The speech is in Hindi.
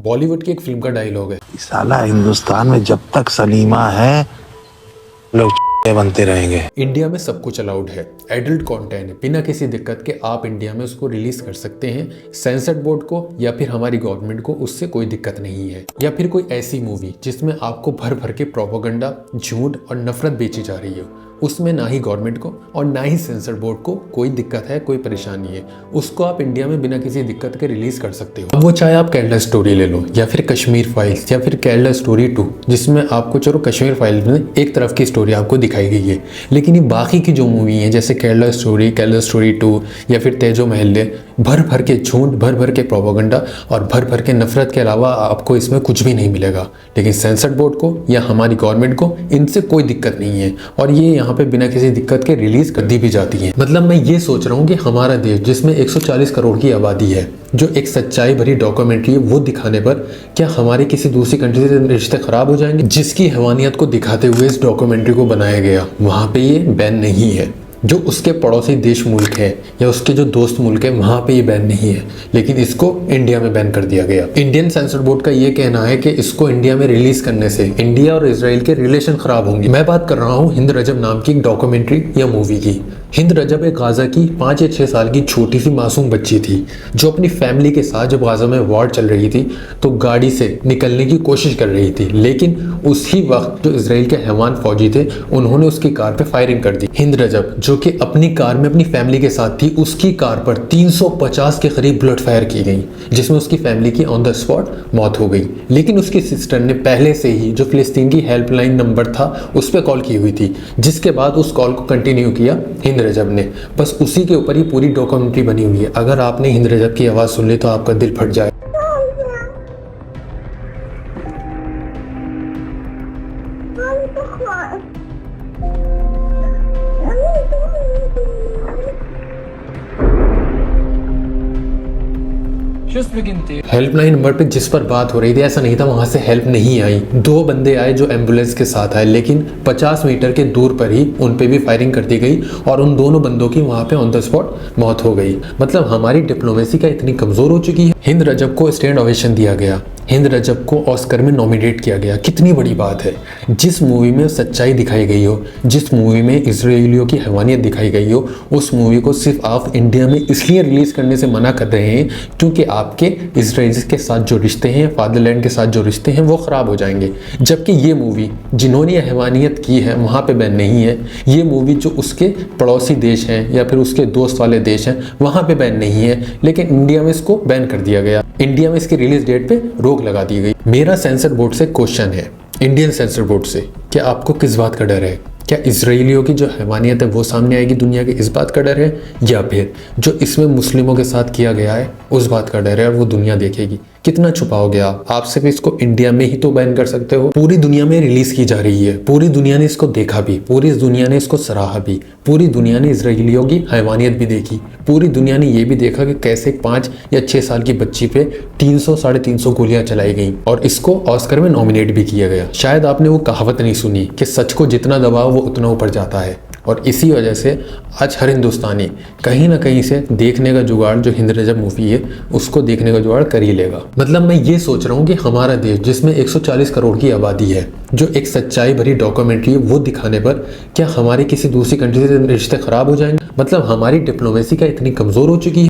बॉलीवुड की एक फिल्म का डायलॉग है, साला हिंदुस्तान में जब तक सलीमा है लोग बनते रहेंगे। इंडिया में सब कुछ अलाउड है। एडल्ट कंटेंट बिना किसी दिक्कत के आप इंडिया में उसको रिलीज कर सकते हैं। सेंसर बोर्ड को या फिर हमारी गवर्नमेंट को उससे कोई दिक्कत नहीं है। या फिर कोई ऐसी मूवी जिसमें आपको भर भर के प्रोपेगेंडा, झूठ और नफरत बेची जा रही हो, उसमें ना ही गवर्नमेंट को और ना ही सेंसर बोर्ड को कोई दिक्कत है, कोई परेशानी है, उसको आप इंडिया में बिना किसी दिक्कत के रिलीज कर सकते हो। अब वो चाहे आप केरला स्टोरी ले लो या फिर कश्मीर फाइल्स या फिर केरला स्टोरी 2, जिसमें आपको चलो कश्मीर फाइल्स में एक तरफ की स्टोरी आपको दिखाई गई है, लेकिन ये बाकी की जो मूवी है जैसे केरला स्टोरी 2 या फिर तेजो महल्ले, भर भर के झूठ, भर भर के प्रोपेगेंडा और भर भर के नफरत के अलावा आपको इसमें कुछ भी नहीं मिलेगा। लेकिन सेंसर बोर्ड को या हमारी गवर्नमेंट को इनसे कोई दिक्कत नहीं है और ये यहाँ पे बिना किसी दिक्कत के रिलीज कर दी भी जाती है। मतलब मैं ये सोच रहा हूँ कि हमारा देश जिसमें 140 करोड़ की आबादी है, जो एक सच्चाई भरी डॉक्यूमेंट्री है, वो दिखाने पर क्या हमारे किसी दूसरी कंट्री से रिश्ते खराब हो जाएंगे? जिसकी हैवानियत को दिखाते हुए इस डॉक्यूमेंट्री को बनाया गया, वहाँ पे ये बैन नहीं है। जो उसके पड़ोसी देश मुल्क है या उसके जो दोस्त मुल्क है, वहाँ पे ये बैन नहीं है, लेकिन इसको इंडिया में बैन कर दिया गया। इंडियन सेंसर बोर्ड का ये कहना है कि इसको इंडिया में रिलीज करने से इंडिया और इजराइल के रिलेशन खराब होंगे। मैं बात कर रहा हूँ हिंद रजब नाम की एक डॉक्यूमेंट्री या मूवी की। हिंद रजब एक गाजा की 5 या 6 साल की छोटी सी मासूम बच्ची थी, जो अपनी फैमिली के साथ जब गाजा में वॉर चल रही थी तो गाड़ी से निकलने की कोशिश कर रही थी, लेकिन उसी वक्त जो इजराइल के हैवान फौजी थे उन्होंने उसकी कार पे फायरिंग कर दी। हिंद रजब जो कि अपनी कार में अपनी फैमिली के साथ थी, उसकी कार पर 350 के करीब बुलेट फायर की गई, जिसमें उसकी फैमिली की ऑन द स्पॉट मौत हो गई। लेकिन उसकी सिस्टर ने पहले से ही जो फिलिस्तीन की हेल्पलाइन नंबर था उस पर कॉल की हुई थी, जिसके बाद उस कॉल को कंटिन्यू किया हिंद रजब ने। बस उसी के ऊपर ही पूरी डॉक्यूमेंट्री बनी हुई है। अगर आपने हिंद रजब की आवाज़ सुन ली तो आपका दिल फट जाए। हेल्पलाइन नंबर पे जिस पर बात हो रही थी, ऐसा नहीं था वहां से हेल्प नहीं आई। 2 बंदे आए जो एम्बुलेंस के साथ आए, लेकिन 50 मीटर के दूर पर ही उन पे भी फायरिंग कर दी गई और उन दोनों बंदों की वहां पे ऑन द स्पॉट मौत हो गई। मतलब हमारी डिप्लोमेसी का इतनी कमजोर हो चुकी है। हिंद रजब को स्टैंड ओवेशन दिया गया, हिंद रजब को ऑस्कर में नॉमिनेट किया गया। कितनी बड़ी बात है। जिस मूवी में सच्चाई दिखाई गई हो, जिस मूवी में इजरायलियों की हैवानियत दिखाई गई हो, उस मूवी को सिर्फ आप इंडिया में इसलिए रिलीज करने से मना कर रहे हैं क्योंकि आपके इजराइल के साथ जो रिश्ते हैं, फादरलैंड के साथ जो रिश्ते हैं, वो खराब हो जाएंगे। जबकि ये मूवी जिन्होंने हैवानियत की है वहाँ पे बैन नहीं है। ये मूवी जो उसके पड़ोसी देश हैं या फिर उसके दोस्त वाले देश हैं, वहाँ पे बैन नहीं है, लेकिन इंडिया में इसको बैन कर दिया गया। इंडिया में इसकी रिलीज डेट पे रोक लगा दी गई। मेरा सेंसर बोर्ड से क्वेश्चन है, इंडियन सेंसर बोर्ड से, क्या आपको किस बात का डर है? क्या इजरायलियों की जो हैवानियत है वो सामने आएगी दुनिया के, इस बात का डर है, या फिर जो इसमें मुस्लिमों के साथ किया गया है उस बात का डर है और वो दुनिया देखेगी? कितना छुपाओगे आप सिर्फ इसको इंडिया में ही तो बैन कर सकते हो। पूरी दुनिया में रिलीज की जा रही है, पूरी दुनिया ने इसको देखा भी, पूरी दुनिया ने इसको सराहा भी, पूरी दुनिया ने इजरायलियों की हैवानियत भी देखी, पूरी दुनिया ने ये भी देखा कि कैसे 5 या 6 साल की बच्ची पे 300-350 गोलियां चलाई गई और इसको ऑस्कर में नॉमिनेट भी किया गया। शायद आपने वो कहावत नहीं सुनी कि सच को जितना दबाओ वो उतना ऊपर जाता है, और इसी वजह से आज हर हिंदुस्तानी कहीं ना कहीं से देखने का जुगाड़, जो हिंद रजब मूवी है उसको देखने का जुगाड़ कर ही लेगा। मतलब मैं ये सोच रहा हूँ कि हमारा देश जिसमें 140 करोड़ की आबादी है, जो एक सच्चाई भरी डॉक्यूमेंट्री है, वो दिखाने पर क्या हमारे किसी दूसरी कंट्री से रिश्ते खराब हो जाएंगे? मतलब हमारी डिप्लोमेसी का इतनी कमजोर हो चुकी है।